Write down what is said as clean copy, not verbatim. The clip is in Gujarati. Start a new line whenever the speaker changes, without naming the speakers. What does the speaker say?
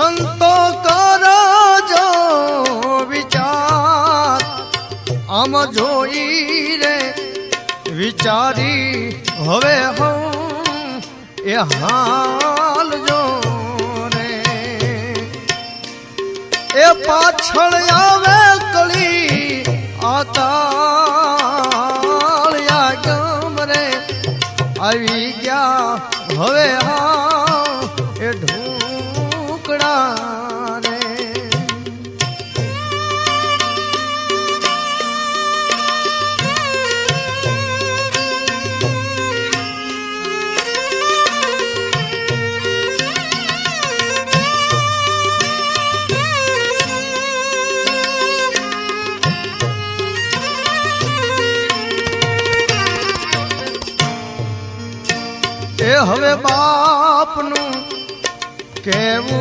સંતો કરો જો વિચાર આમ જોઈ રે વિચારી હવે હું એ હાલ જો રે એ પાછળ આવે કળી આતાળ્યા ગમ રે આવી ગયા હવે હા એ ઢોકળા રે એ હવે બાપનું કેવું